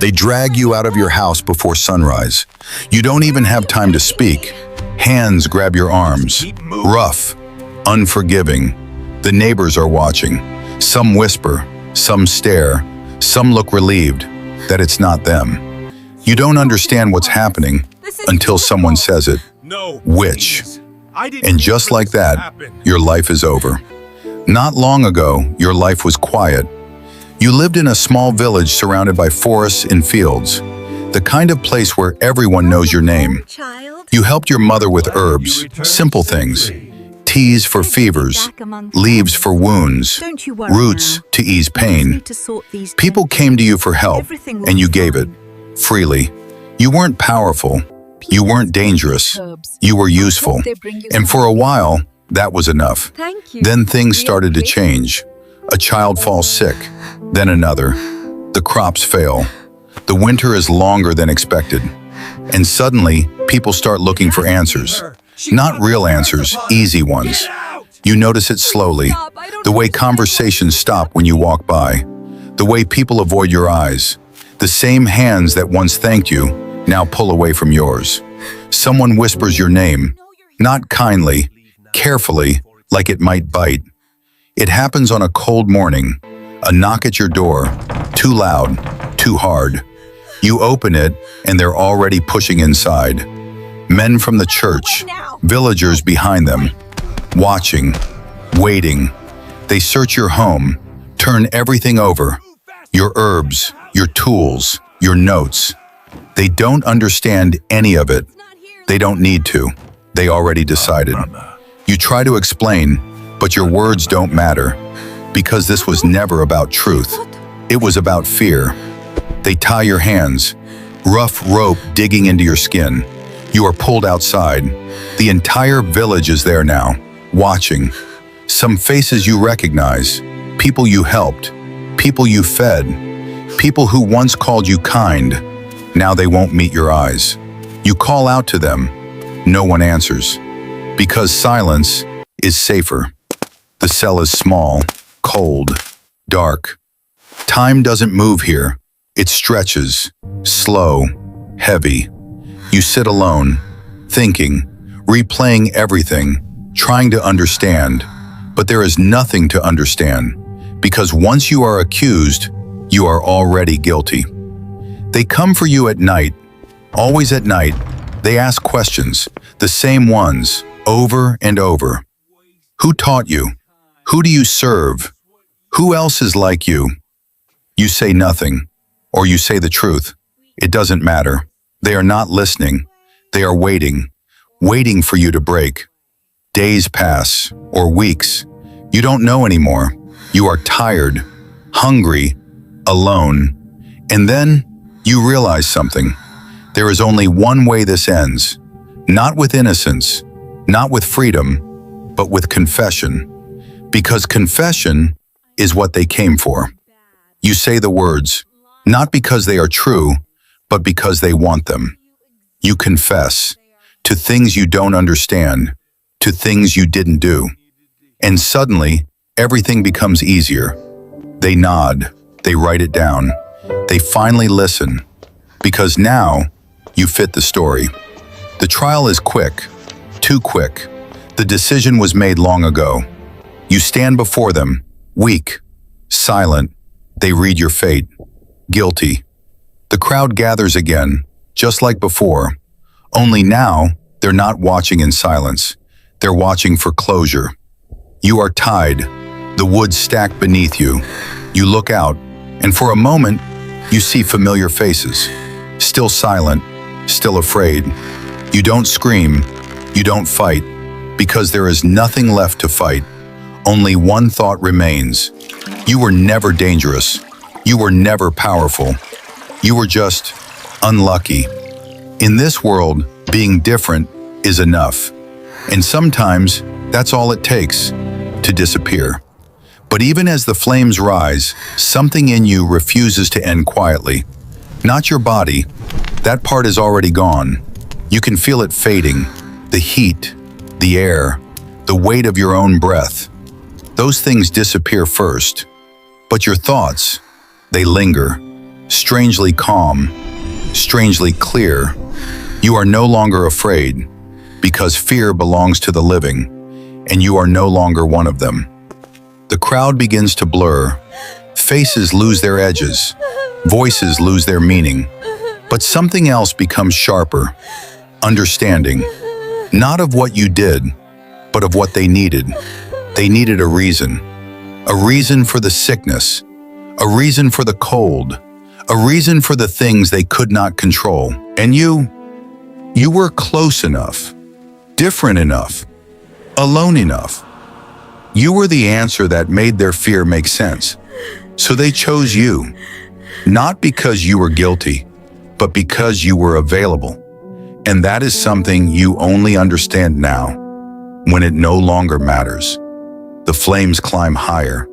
They drag you out of your house before sunrise. You don't even have time to speak. Hands grab your arms. Rough, unforgiving. The neighbors are watching. Some whisper, some stare, some look relieved that it's not them. You don't understand what's happening until someone says it. Witch. And just like that, your life is over. Not long ago, your life was quiet. You lived in a small village surrounded by forests and fields, the kind of place where everyone knows your name. You helped your mother with herbs, simple things, teas for fevers, leaves for wounds, roots to ease pain. People came to you for help, and you gave it, freely. You weren't powerful, you weren't dangerous, you were useful. And for a while, that was enough. Then things started to change. A child falls sick, then another. The crops fail. The winter is longer than expected. And suddenly, people start looking for answers. Not real answers, easy ones. You notice it slowly. The way conversations stop when you walk by. The way people avoid your eyes. The same hands that once thanked you now pull away from yours. Someone whispers your name, not kindly, carefully, like it might bite. It happens on a cold morning, a knock at your door, too loud, too hard. You open it, and they're already pushing inside. Men from the church, villagers behind them, watching, waiting. They search your home, turn everything over, your herbs, your tools, your notes. They don't understand any of it. They don't need to. They already decided. You try to explain, but your words don't matter, because this was never about truth. It was about fear. They tie your hands, rough rope digging into your skin. You are pulled outside. The entire village is there now, watching. Some faces you recognize, people you helped, people you fed, people who once called you kind. Now they won't meet your eyes. You call out to them. No one answers, because silence is safer. The cell is small, cold, dark. Time doesn't move here. It stretches, slow, heavy. You sit alone, thinking, replaying everything, trying to understand. But there is nothing to understand, because once you are accused, you are already guilty. They come for you at night, always at night. They ask questions, the same ones, over and over. Who taught you? Who do you serve? Who else is like you? You say nothing, or you say the truth. It doesn't matter. They are not listening. They are waiting, waiting for you to break. Days pass, or weeks. You don't know anymore. You are tired, hungry, alone. And then you realize something. There is only one way this ends. Not with innocence, not with freedom, but with confession. Because confession is what they came for. You say the words, not because they are true, but because they want them. You confess to things you don't understand, to things you didn't do. And suddenly, everything becomes easier. They nod, they write it down, they finally listen. Because now, you fit the story. The trial is quick, too quick. The decision was made long ago. You stand before them, weak, silent. They read your fate, guilty. The crowd gathers again, just like before. Only now, they're not watching in silence. They're watching for closure. You are tied, the wood stacked beneath you. You look out, and for a moment, you see familiar faces. Still silent, still afraid. You don't scream, you don't fight, because there is nothing left to fight. Only one thought remains. You were never dangerous. You were never powerful. You were just unlucky. In this world, being different is enough. And sometimes, that's all it takes to disappear. But even as the flames rise, something in you refuses to end quietly. Not your body. That part is already gone. You can feel it fading. The heat, the air, the weight of your own breath. Those things disappear first. But your thoughts, they linger. strangely calm, strangely clear. You are no longer afraid, because fear belongs to the living, and you are no longer one of them. The crowd begins to blur. Faces lose their edges. Voices lose their meaning. But something else becomes sharper. Understanding. Not of what you did, but of what they needed. They needed a reason. A reason for the sickness. A reason for the cold. A reason for the things they could not control. And you were close enough, different enough, alone enough. You were the answer that made their fear make sense. So they chose you, not because you were guilty, but because you were available. And that is something you only understand now, when it no longer matters. The flames climb higher,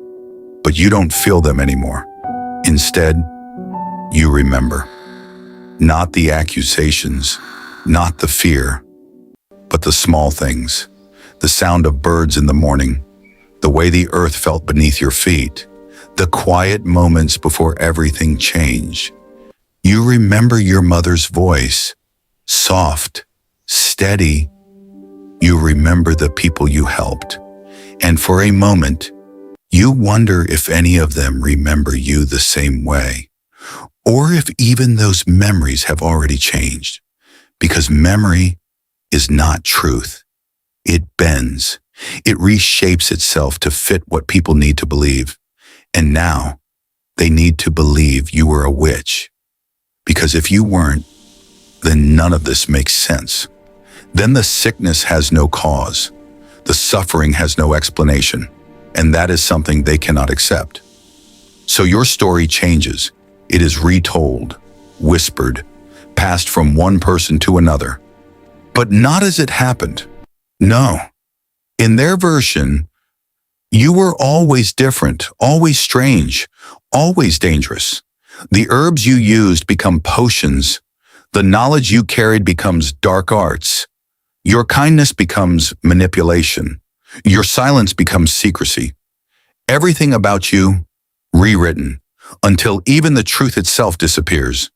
but you don't feel them anymore. Instead, you remember. Not the accusations, not the fear, but the small things. The sound of birds in the morning, the way the earth felt beneath your feet, the quiet moments before everything changed. You remember your mother's voice, soft, steady. You remember the people you helped. And for a moment, you wonder if any of them remember you the same way, or if even those memories have already changed. Because memory is not truth. It bends. It reshapes itself to fit what people need to believe. And now, they need to believe you were a witch. Because if you weren't, then none of this makes sense. Then the sickness has no cause. The suffering has no explanation. And that is something they cannot accept. So your story changes. It is retold, whispered, passed from one person to another. But not as it happened. No. In their version, you were always different, always strange, always dangerous. The herbs you used become potions. The knowledge you carried becomes dark arts. Your kindness becomes manipulation. Your silence becomes secrecy. Everything about you, rewritten, until even the truth itself disappears.